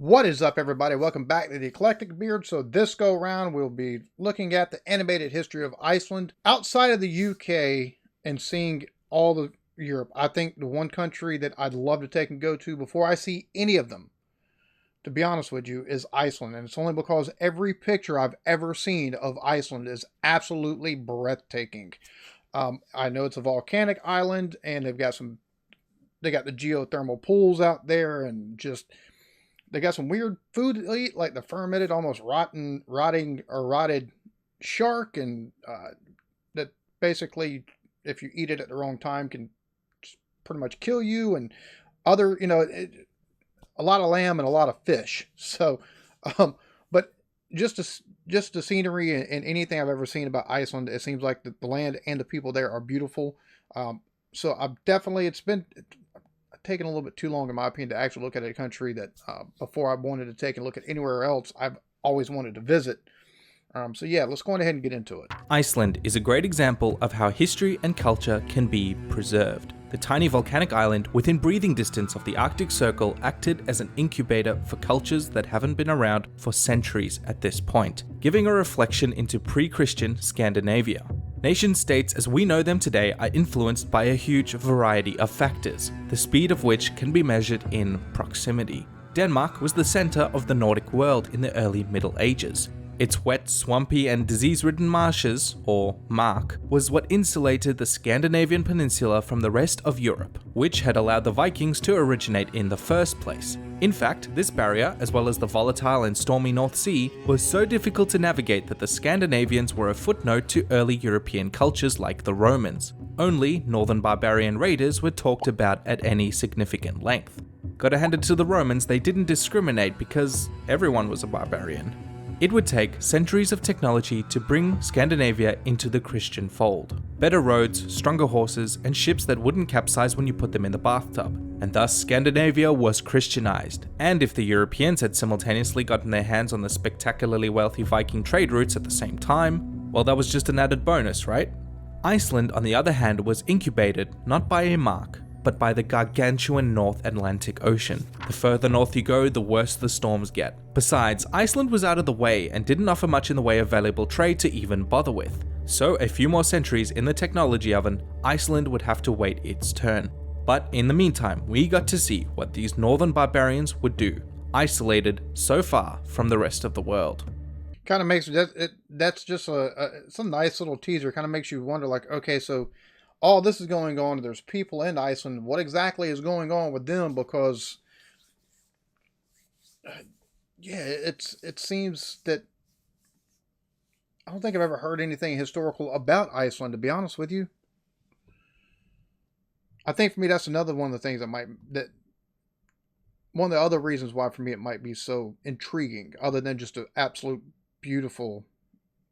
What is up, everybody? Welcome back to the Eclectic Beard. So this go round, we'll be looking at the animated history of Iceland outside of the UK and seeing all of Europe. I think the one country that I'd love to take and go to before I see any of them, to be honest with you, is Iceland. And it's only because every picture I've ever seen of Iceland is absolutely breathtaking. I know it's a volcanic island, and they got the geothermal pools out there, and just they got some weird food to eat, like the fermented, almost rotted shark, and that basically, if you eat it at the wrong time, can pretty much kill you. And other, a lot of lamb and a lot of fish. So, but just the scenery and anything I've ever seen about Iceland, it seems like the land and the people there are beautiful. So it's been taken a little bit too long, in my opinion, to actually look at a country that before I wanted to take a look at anywhere else, I've always wanted to visit. So yeah, let's go ahead and get into it. Iceland is a great example of how history and culture can be preserved. The tiny volcanic island within breathing distance of the Arctic Circle acted as an incubator for cultures that haven't been around for centuries at this point, giving a reflection into pre-Christian Scandinavia. Nation-states as we know them today are influenced by a huge variety of factors, the speed of which can be measured in proximity. Denmark was the center of the Nordic world in the early Middle Ages. Its wet, swampy, and disease-ridden marshes, or mark, was what insulated the Scandinavian peninsula from the rest of Europe, which had allowed the Vikings to originate in the first place. In fact, this barrier, as well as the volatile and stormy North Sea, was so difficult to navigate that the Scandinavians were a footnote to early European cultures like the Romans. Only northern barbarian raiders were talked about at any significant length. Gotta hand it to the Romans, they didn't discriminate because everyone was a barbarian. It would take centuries of technology to bring Scandinavia into the Christian fold. Better roads, stronger horses, and ships that wouldn't capsize when you put them in the bathtub. And thus Scandinavia was Christianized. And if the Europeans had simultaneously gotten their hands on the spectacularly wealthy Viking trade routes at the same time, well, that was just an added bonus, right? Iceland, on the other hand, was incubated not by a mark, but by the gargantuan North Atlantic Ocean. The further north you go, the worse the storms get. Besides, Iceland was out of the way and didn't offer much in the way of valuable trade to even bother with. So a few more centuries in the technology oven, Iceland would have to wait its turn. But in the meantime, we got to see what these northern barbarians would do, isolated so far from the rest of the world. Kind of makes that's just it's a nice little teaser. Kind of makes you wonder, like, okay, so all this is going on, there's people in Iceland, what exactly is going on with them? Because it seems that I don't think I've ever heard anything historical about Iceland, to be honest with you. I think for me that's another one of the things one of the other reasons why for me it might be so intriguing, other than just an absolute beautiful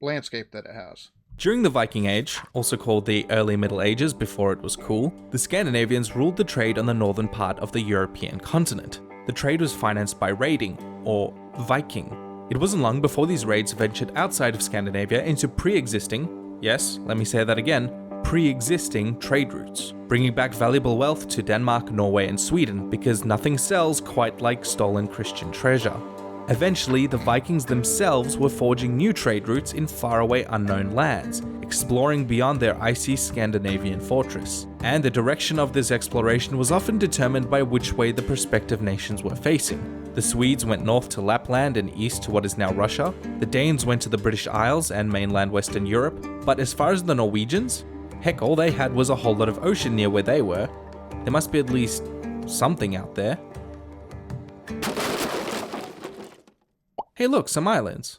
landscape that it has. During the Viking Age, also called the early Middle Ages before it was cool, the Scandinavians ruled the trade on the northern part of the European continent. The trade was financed by raiding, or Viking. It wasn't long before these raids ventured outside of Scandinavia into pre-existing, yes, let me say that again, pre-existing trade routes, bringing back valuable wealth to Denmark, Norway, and Sweden because nothing sells quite like stolen Christian treasure. Eventually, the Vikings themselves were forging new trade routes in faraway unknown lands, exploring beyond their icy Scandinavian fortress. And the direction of this exploration was often determined by which way the prospective nations were facing. The Swedes went north to Lapland and east to what is now Russia. The Danes went to the British Isles and mainland Western Europe. But as far as the Norwegians, heck, all they had was a whole lot of ocean near where they were. There must be at least something out there. Hey look, some islands.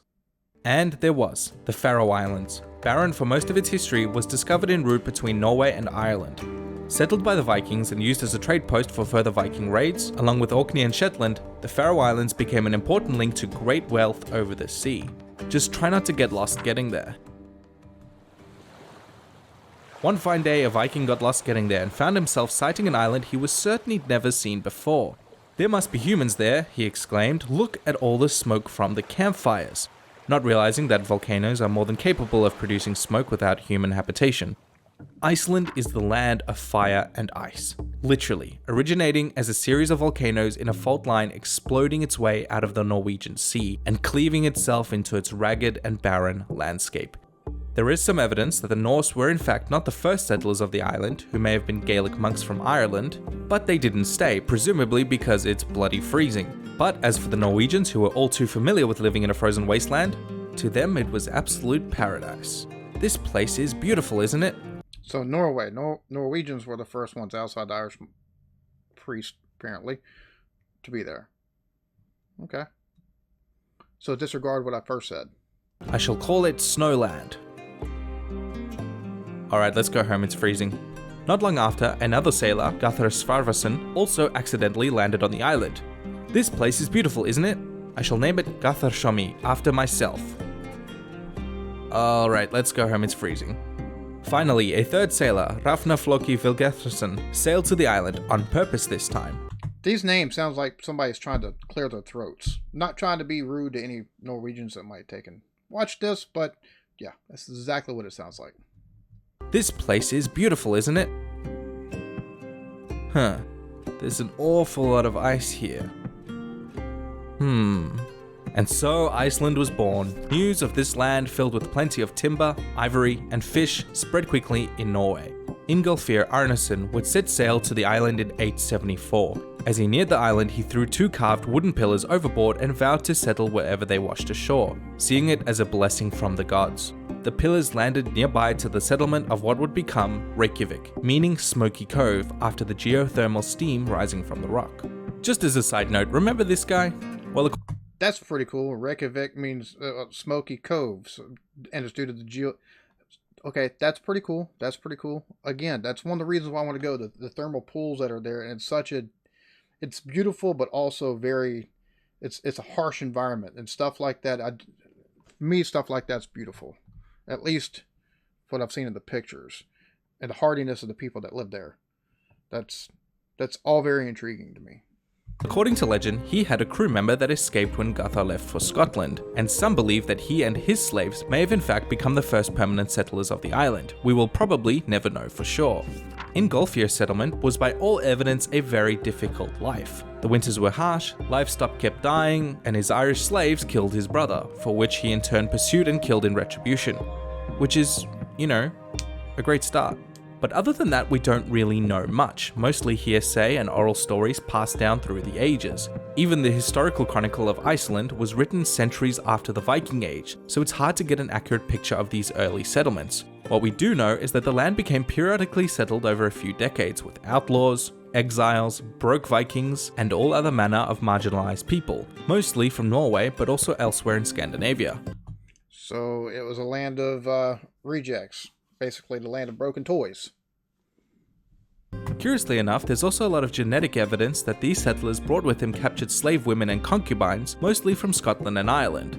And there was, the Faroe Islands. Barren for most of its history, was discovered en route between Norway and Ireland. Settled by the Vikings and used as a trade post for further Viking raids, along with Orkney and Shetland, the Faroe Islands became an important link to great wealth over the sea. Just try not to get lost getting there. One fine day, a Viking got lost getting there and found himself sighting an island he was certain he'd never seen before. "There must be humans there," he exclaimed. "Look at all the smoke from the campfires." Not realizing that volcanoes are more than capable of producing smoke without human habitation. Iceland is the land of fire and ice, literally, originating as a series of volcanoes in a fault line exploding its way out of the Norwegian Sea and cleaving itself into its ragged and barren landscape. There is some evidence that the Norse were in fact not the first settlers of the island, who may have been Gaelic monks from Ireland, but they didn't stay, presumably because it's bloody freezing. But as for the Norwegians, who were all too familiar with living in a frozen wasteland, to them it was absolute paradise. This place is beautiful, isn't it? So Norway, Norwegians were the first ones outside the Irish priest, apparently, to be there. Okay. So disregard what I first said. I shall call it Snowland. Alright, let's go home, it's freezing. Not long after, another sailor, Guthr Svarvason, also accidentally landed on the island. This place is beautiful, isn't it? I shall name it Guthrshami, after myself. Alright, let's go home, it's freezing. Finally, a third sailor, Rafna Floki Vilgetherson, sailed to the island on purpose this time. These names sounds like somebody's trying to clear their throats. Not trying to be rude to any Norwegians that might take and watch this, but yeah, that's exactly what it sounds like. This place is beautiful, isn't it? Huh. There's an awful lot of ice here. And so Iceland was born. News of this land filled with plenty of timber, ivory, and fish spread quickly in Norway. Ingolfr Arnason would set sail to the island in 874. As he neared the island, he threw 2 carved wooden pillars overboard and vowed to settle wherever they washed ashore, seeing it as a blessing from the gods. The pillars landed nearby to the settlement of what would become Reykjavik, meaning Smoky Cove after the geothermal steam rising from the rock. Just as a side note, remember this guy? Well, that's pretty cool. Reykjavik means Smoky Cove, and it's due to the Okay, that's pretty cool. That's pretty cool. Again, that's one of the reasons why I want to go. The thermal pools that are there, and it's beautiful, but also it's a harsh environment and stuff like that. Stuff like that's beautiful. At least what I've seen in the pictures, and the hardiness of the people that live there. That's all very intriguing to me. According to legend, he had a crew member that escaped when Guthr left for Scotland, and some believe that he and his slaves may have in fact become the first permanent settlers of the island. We will probably never know for sure. Ingolfr's settlement was by all evidence a very difficult life. The winters were harsh, livestock kept dying, and his Irish slaves killed his brother, for which he in turn pursued and killed in retribution. Which is, a great start. But other than that, we don't really know much, mostly hearsay and oral stories passed down through the ages. Even the historical chronicle of Iceland was written centuries after the Viking Age, so it's hard to get an accurate picture of these early settlements. What we do know is that the land became periodically settled over a few decades with outlaws, exiles, broke Vikings, and all other manner of marginalized people, mostly from Norway but also elsewhere in Scandinavia. So it was a land of rejects. Basically the land of broken toys. Curiously enough, there's also a lot of genetic evidence that these settlers brought with them captured slave women and concubines, mostly from Scotland and Ireland.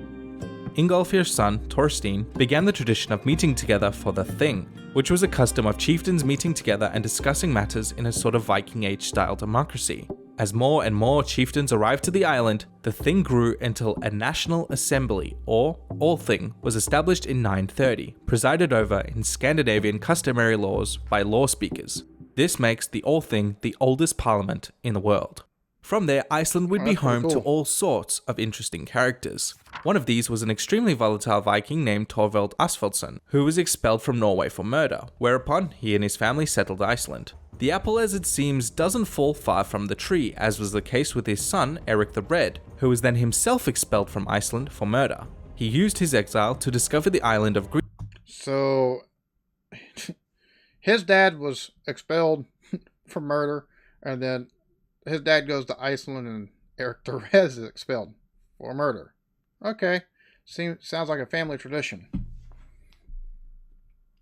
Ingolfr's son, Thorstein, began the tradition of meeting together for the Thing, which was a custom of chieftains meeting together and discussing matters in a sort of Viking Age-style democracy. As more and more chieftains arrived to the island, the Thing grew until a National Assembly, or Althing, was established in 930, presided over in Scandinavian customary laws by law speakers. This makes the Althing the oldest parliament in the world. From there, Iceland would be home to all sorts of interesting characters. One of these was an extremely volatile Viking named Thorvald Asfaldsson, who was expelled from Norway for murder, whereupon he and his family settled Iceland. The apple, as it seems, doesn't fall far from the tree, as was the case with his son, Eric the Red, who was then himself expelled from Iceland for murder. He used his exile to discover the island of Greenland. So, his dad was expelled for murder, and then his dad goes to Iceland, and Eric the Red is expelled for murder. Okay, sounds like a family tradition.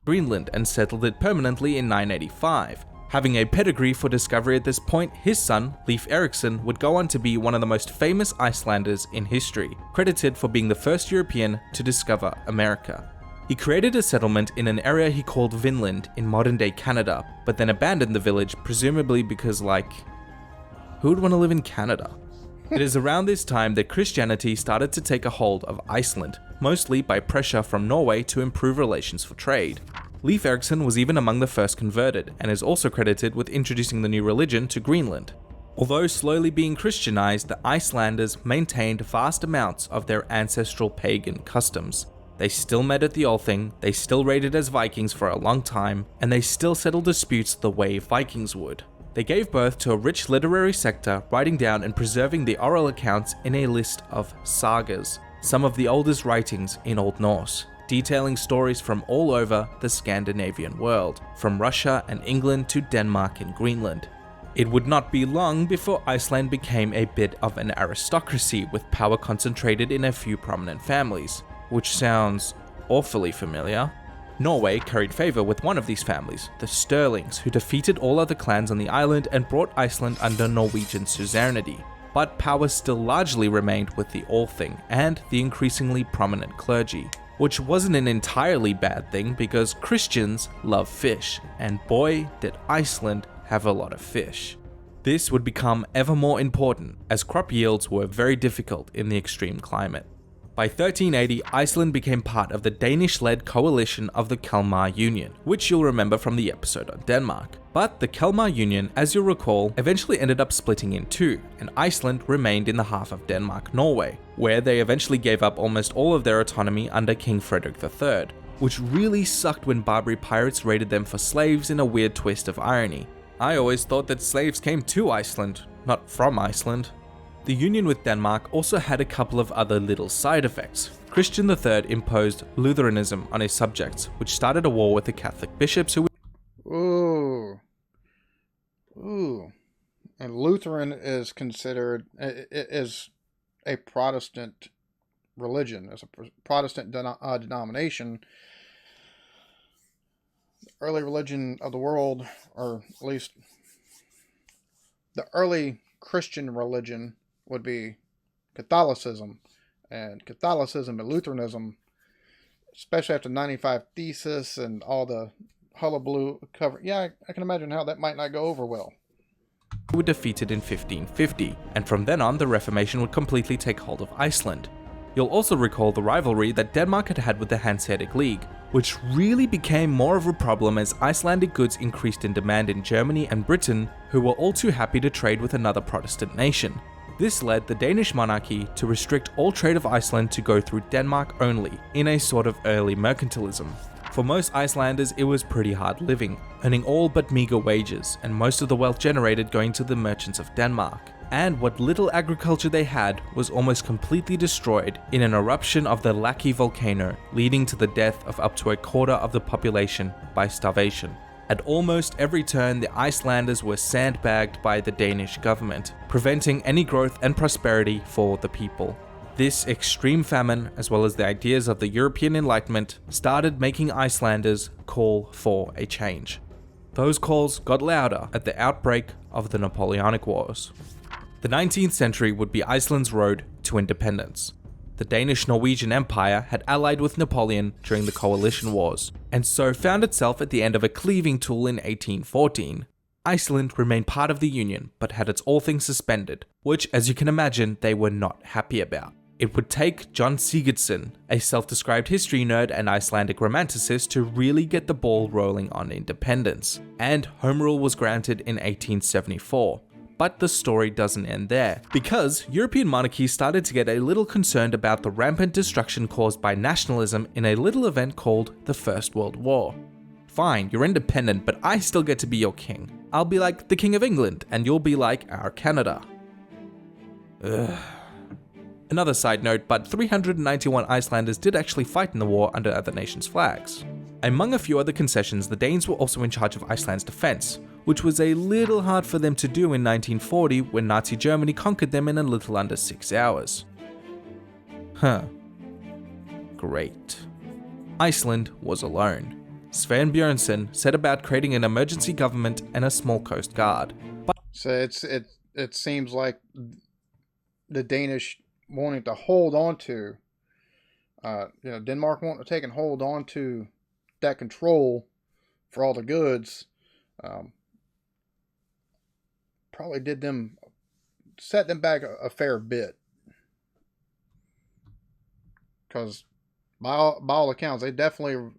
Greenland and settled it permanently in 985. Having a pedigree for discovery at this point, his son, Leif Erikson, would go on to be one of the most famous Icelanders in history, credited for being the first European to discover America. He created a settlement in an area he called Vinland in modern-day Canada, but then abandoned the village, presumably because, who would want to live in Canada? It is around this time that Christianity started to take a hold of Iceland, mostly by pressure from Norway to improve relations for trade. Leif Erikson was even among the first converted, and is also credited with introducing the new religion to Greenland. Although slowly being Christianized, the Icelanders maintained vast amounts of their ancestral pagan customs. They still met at the Althing, they still raided as Vikings for a long time, and they still settled disputes the way Vikings would. They gave birth to a rich literary sector, writing down and preserving the oral accounts in a list of sagas, some of the oldest writings in Old Norse, detailing stories from all over the Scandinavian world, from Russia and England to Denmark and Greenland. It would not be long before Iceland became a bit of an aristocracy with power concentrated in a few prominent families, which sounds awfully familiar. Norway carried favour with one of these families, the Stirlings, who defeated all other clans on the island and brought Iceland under Norwegian suzerainty. But power still largely remained with the Althing and the increasingly prominent clergy, which wasn't an entirely bad thing because Christians love fish, and boy did Iceland have a lot of fish. This would become ever more important as crop yields were very difficult in the extreme climate. By 1380, Iceland became part of the Danish-led coalition of the Kalmar Union, which you'll remember from the episode on Denmark. But the Kalmar Union, as you'll recall, eventually ended up splitting in two, and Iceland remained in the half of Denmark-Norway, where they eventually gave up almost all of their autonomy under King Frederick III, which really sucked when Barbary pirates raided them for slaves in a weird twist of irony. I always thought that slaves came to Iceland, not from Iceland. The union with Denmark also had a couple of other little side effects. Christian III imposed Lutheranism on his subjects, which started a war with the Catholic bishops who Ooh. And Lutheran is considered is a Protestant religion, as a Protestant denomination. The early religion of the world, or at least the early Christian religion, would be Catholicism. And Catholicism and Lutheranism, especially after 95 Thesis and all the hullabaloo cover, yeah, I can imagine how that might not go over well. were defeated in 1550, and from then on the Reformation would completely take hold of Iceland. You'll also recall the rivalry that Denmark had had with the Hanseatic League, which really became more of a problem as Icelandic goods increased in demand in Germany and Britain, who were all too happy to trade with another Protestant nation. This led the Danish monarchy to restrict all trade of Iceland to go through Denmark only, in a sort of early mercantilism. For most Icelanders, it was pretty hard living, earning all but meager wages, and most of the wealth generated going to the merchants of Denmark. And what little agriculture they had was almost completely destroyed in an eruption of the Laki volcano, leading to the death of up to a quarter of the population by starvation. At almost every turn, the Icelanders were sandbagged by the Danish government, preventing any growth and prosperity for the people. This extreme famine, as well as the ideas of the European Enlightenment, started making Icelanders call for a change. Those calls got louder at the outbreak of the Napoleonic Wars. The 19th century would be Iceland's road to independence. The Danish-Norwegian Empire had allied with Napoleon during the Coalition Wars, and so found itself at the end of a cleaving tool in 1814. Iceland remained part of the Union, but had its Althing suspended, which, as you can imagine, they were not happy about. It would take John Sigurdsson, a self-described history nerd and Icelandic romanticist, to really get the ball rolling on independence, and Home Rule was granted in 1874. But the story doesn't end there, because European monarchies started to get a little concerned about the rampant destruction caused by nationalism in a little event called the First World War. Fine, you're independent, but I still get to be your king. I'll be like the King of England, and you'll be like our Canada. Ugh. Another side note, but 391 Icelanders did actually fight in the war under other nations' flags. Among a few other concessions, the Danes were also in charge of Iceland's defense, which was a little hard for them to do in 1940 when Nazi Germany conquered them in a little under 6 hours. Great. Iceland was alone. Sven Björnsson set about creating an emergency government and a small coast guard. So it seems like the Danish wanting to hold on to, Denmark wanting to take and hold on to that control for all the goods, probably set them back a fair bit. Because by all accounts, they definitely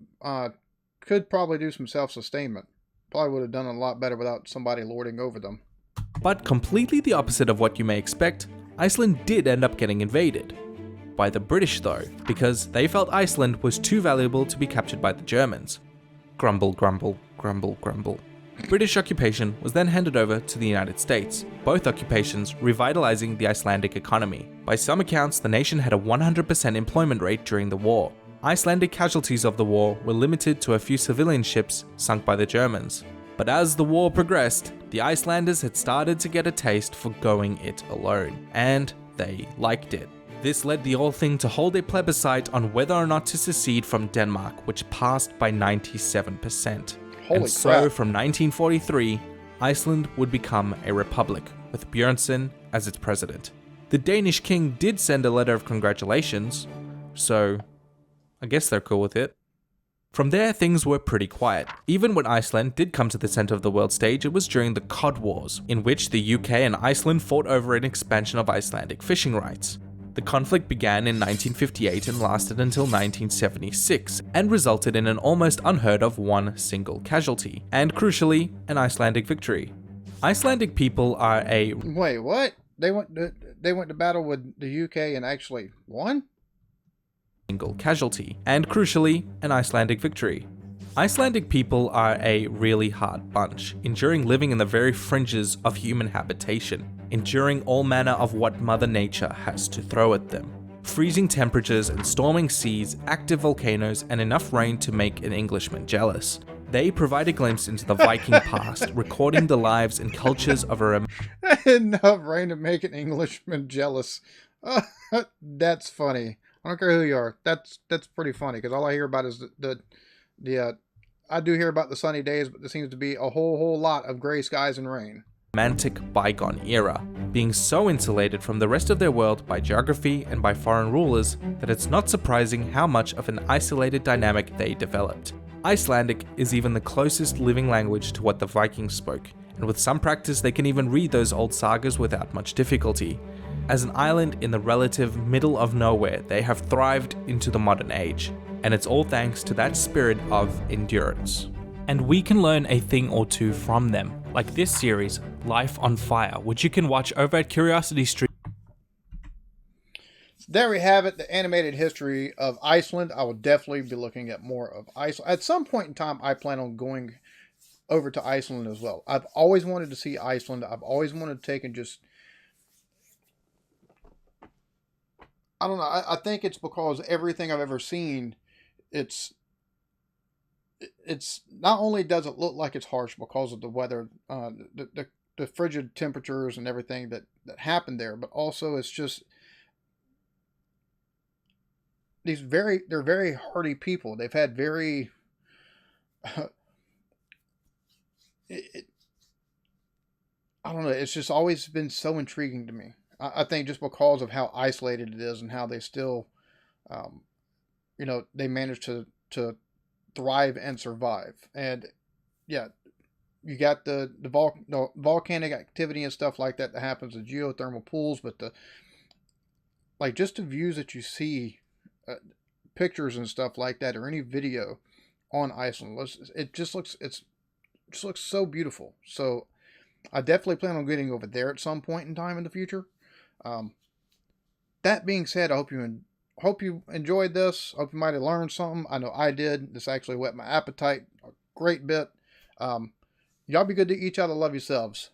could probably do some self-sustainment. Probably would have done a lot better without somebody lording over them. But completely the opposite of what you may expect, Iceland did end up getting invaded. By the British though, because they felt Iceland was too valuable to be captured by the Germans. Grumble, grumble, grumble, grumble. British occupation was then handed over to the United States, both occupations revitalizing the Icelandic economy. By some accounts, the nation had a 100% employment rate during the war. Icelandic casualties of the war were limited to a few civilian ships sunk by the Germans. But as the war progressed, the Icelanders had started to get a taste for going it alone, and they liked it. This led the Althing to hold a plebiscite on whether or not to secede from Denmark, which passed by 97%. Holy and so, crap. from 1943, Iceland would become a republic, with Björnsson as its president. The Danish king did send a letter of congratulations, so I guess they're cool with it. From there, things were pretty quiet. Even when Iceland did come to the center of the world stage, it was during the Cod Wars, in which the UK and Iceland fought over an expansion of Icelandic fishing rights. The conflict began in 1958 and lasted until 1976, and resulted in an almost unheard of one single casualty, and crucially, an Icelandic victory. Icelandic people are a Wait, what? They went to battle with the UK and actually won? single casualty, and crucially, an Icelandic victory. Icelandic people are a really hard bunch, enduring living in the very fringes of human habitation, enduring all manner of what Mother Nature has to throw at them. Freezing temperatures and storming seas, active volcanoes, and enough rain to make an Englishman jealous. They provide a glimpse into the Viking past, recording the lives and cultures of a Enough rain to make an Englishman jealous. That's funny. I don't care who you are. That's pretty funny, because all I hear about is the I do hear about the sunny days, but there seems to be a whole lot of gray skies and rain. romantic bygone era, being so insulated from the rest of their world by geography and by foreign rulers that it's not surprising how much of an isolated dynamic they developed. Icelandic is even the closest living language to what the Vikings spoke, and with some practice they can even read those old sagas without much difficulty. As an island in the relative middle of nowhere, they have thrived into the modern age, and it's all thanks to that spirit of endurance. And we can learn a thing or two from them, like this series, Life on Fire, which you can watch over at Curiosity Stream. There we have it, the animated history of Iceland. I will definitely be looking at more of Iceland. At some point in time, I plan on going over to Iceland as well. I've always wanted to see Iceland. I've always wanted to take and just... I don't know. I think it's because everything I've ever seen, it's not only does it look like it's harsh because of the weather, the frigid temperatures and everything that happened there, but also it's just they're very hardy people. They've had very I don't know. It's just always been so intriguing to me. I think just because of how isolated it is and how they still, they manage to thrive and survive. And yeah, you got the volcanic activity and stuff like that happens, the geothermal pools, but just the views that you see, pictures and stuff like that, or any video on Iceland, it just looks so beautiful. So I definitely plan on getting over there at some point in time in the future. That being said, I hope you enjoyed this. Hope you might have learned something. I know I did. This actually whet my appetite a great bit. Y'all be good to each other. Love yourselves.